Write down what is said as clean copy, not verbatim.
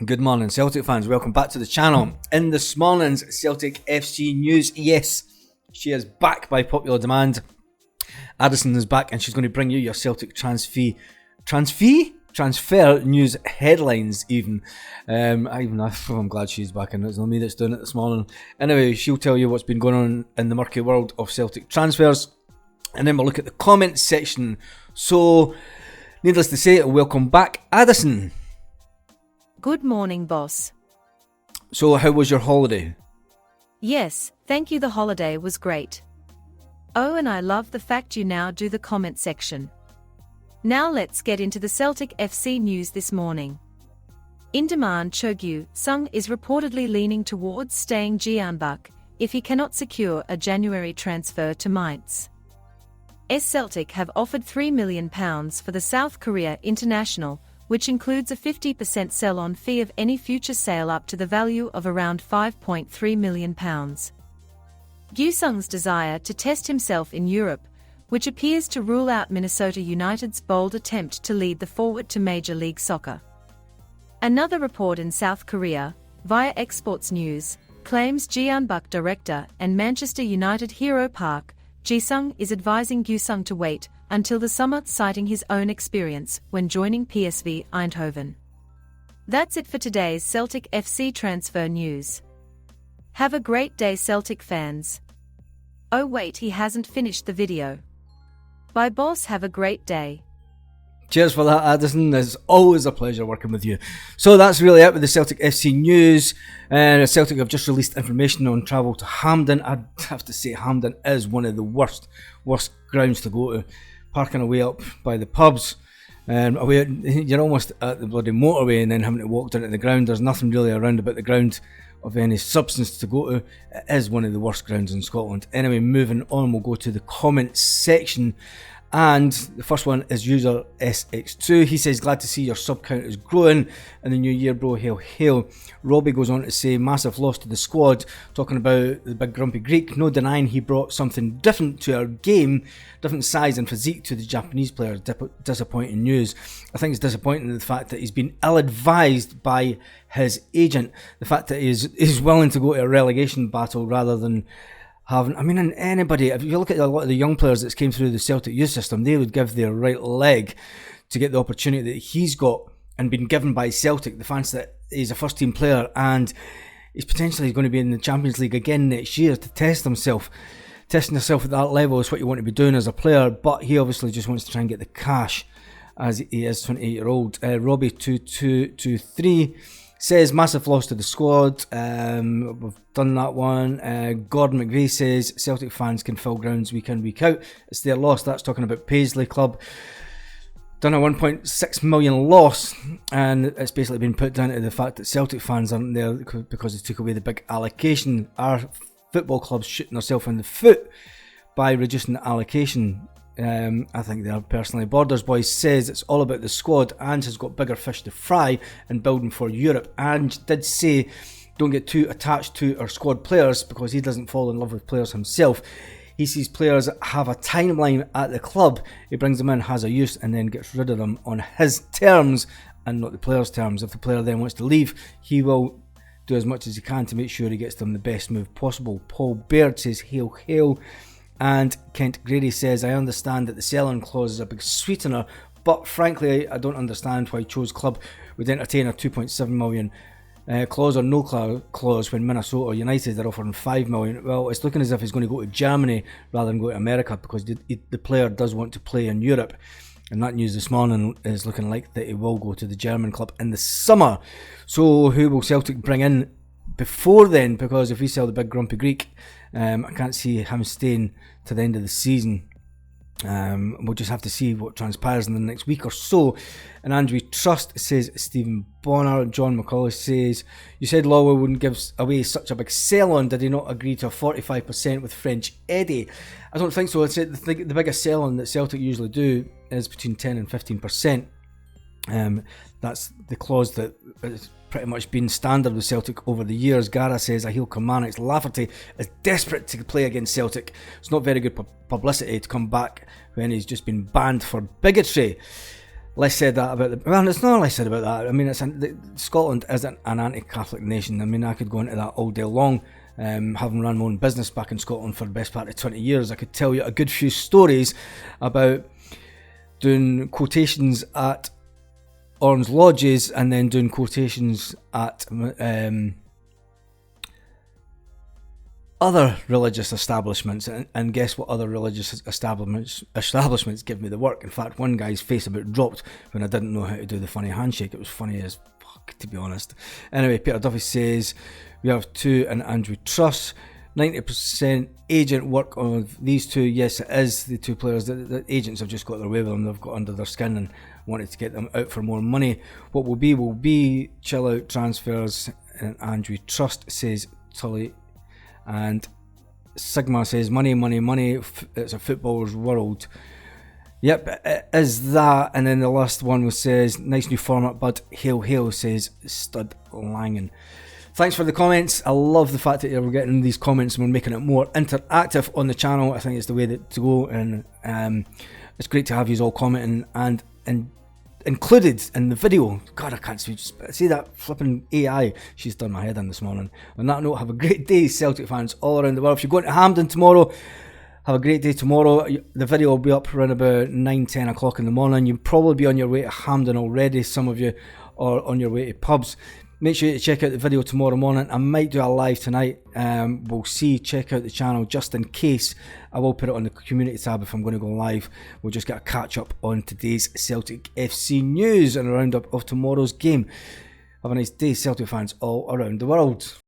Good morning, Celtic fans. Welcome back to the channel. In this morning's Celtic FC news, yes, she is back by popular demand. Addison is back and she's going to bring you your Celtic transfer news headlines even. I'm glad she's back and it's not me that's doing it this morning. Anyway, she'll tell you what's been going on in the murky world of Celtic transfers. And then we'll look at the comments section. So, needless to say, welcome back, Addison. Good morning, boss. So, how was your holiday? Yes, thank you. The holiday was great. Oh, and I love the fact you now do the comment section. Now let's get into the Celtic FC news this morning. In demand Cho Gyu-sung is reportedly leaning towards staying Jeonbuk if he cannot secure a January transfer to Mainz. Celtic have offered £3 million for the South Korea international, which includes a 50% sell-on fee of any future sale up to the value of around £5.3 million. Gyu-sung's desire to test himself in Europe, which appears to rule out Minnesota United's bold attempt to lead the forward to Major League Soccer. Another report in South Korea, via Exports News, claims Jeonbuk director and Manchester United hero Park Ji-sung is advising Gyu-sung to wait until the summer, citing his own experience when joining PSV Eindhoven. That's it for today's Celtic FC transfer news. Have a great day, Celtic fans. Oh wait, he hasn't finished the video. Bye boss, have a great day. Cheers for that, Addison. It's always a pleasure working with you. So that's really it with the Celtic FC news. Celtic have just released information on travel to Hampden. I'd have to say Hampden is one of the worst grounds to go to. Parking away up by the pubs, you're almost at the bloody motorway and then having to walk down to the ground. There's nothing really around about the ground of any substance to go to. It is one of the worst grounds in Scotland. Anyway, moving on, we'll go to the comments section. And the first one is user SX2. He says, glad to see your sub count is growing in the new year, bro. Hail, hail. Robbie goes on to say, massive loss to the squad. Talking about the big grumpy Greek. No denying he brought something different to our game. Different size and physique to the Japanese players. Disappointing news. I think it's disappointing the fact that he's been ill-advised by his agent. The fact that he's willing to go to a relegation battle rather than and anybody, if you look at a lot of the young players that came through the Celtic youth system, they would give their right leg to get the opportunity that he's got and been given by Celtic. The fact that he's a first team player and he's potentially going to be in the Champions League again next year to test himself. Testing yourself at that level is what you want to be doing as a player, but he obviously just wants to try and get the cash as he is 28-year-old. Robbie2223 says, massive loss to the squad. We've done that one. Gordon McVeigh says, Celtic fans can fill grounds week in, week out. It's their loss. That's talking about Paisley Club. Done a 1.6 million loss, and it's basically been put down to the fact that Celtic fans aren't there because they took away the big allocation. Our football club's shooting themselves in the foot by reducing the allocation. I think they are personally. Borders Boys says it's all about the squad and has got bigger fish to fry in building for Europe, and did say don't get too attached to our squad players because he doesn't fall in love with players himself. He sees players have a timeline at the club, he brings them in, has a use, and then gets rid of them on his terms and not the players' terms. If the player then wants to leave, he will do as much as he can to make sure he gets them the best move possible. Paul Baird says hail hail. And Kent Grady says, I understand that the sell-on clause is a big sweetener, but frankly I don't understand why Cho's club would entertain a 2.7 million clause or no clause when Minnesota United are offering 5 million. Well, it's looking as if he's going to go to Germany rather than go to America because the player does want to play in Europe. And that news this morning is looking like that he will go to the German club in the summer. So who will Celtic bring in before then? Because if we sell the big grumpy Greek, I can't see him staying to the end of the season. We'll just have to see what transpires in the next week or so. And Andrew Trust says Stephen Bonner. John McCauley says, you said Lawwell wouldn't give away such a big sell-on. Did he not agree to a 45% with French Eddie? I don't think so. I'd say the biggest sell-on that Celtic usually do is between 10 and 15%. That's the clause that has pretty much been standard with Celtic over the years. Gara says, Ahil Kilmarnock's Lafferty is desperate to play against Celtic. It's not very good publicity to come back when he's just been banned for bigotry. less said that about the... Well, it's not less said about that. I mean, Scotland isn't an anti-Catholic nation. I mean, I could go into that all day long. Having run my own business back in Scotland for the best part of 20 years, I could tell you a good few stories about doing quotations at orange lodges and then doing quotations at other religious establishments, and guess what other religious establishments give me the work. In fact, one guy's face about dropped when I didn't know how to do the funny handshake. It was funny as fuck, to be honest. Anyway, Peter Duffy says, we have 2 in Andrew Truss. 90% agent work on these 2. Yes, it is the 2 players. The agents have just got their way with them. They've got under their skin and wanted to get them out for more money. What will be chill out transfers. And Andrew Trust says Tully. And Sigma says money. It's a footballer's world. Yep, it is that. And then the last one says nice new format, bud. Hail, says Stud Langen. Thanks for the comments. I love the fact that we're getting these comments and we're making it more interactive on the channel. I think it's the way to go, and it's great to have you all commenting and included in the video. God, I can't see that flipping AI. She's done my head in this morning. On that note, have a great day, Celtic fans all around the world. If you're going to Hampden tomorrow, have a great day tomorrow. The video will be up around about 9-10 o'clock in the morning. You'll probably be on your way to Hampden already, some of you, or on your way to pubs. Make sure you check out the video tomorrow morning. I might do a live tonight. We'll see. Check out the channel just in case. I will put it on the community tab if I'm going to go live. We'll just get a catch up on today's Celtic FC news and a roundup of tomorrow's game. Have a nice day, Celtic fans all around the world.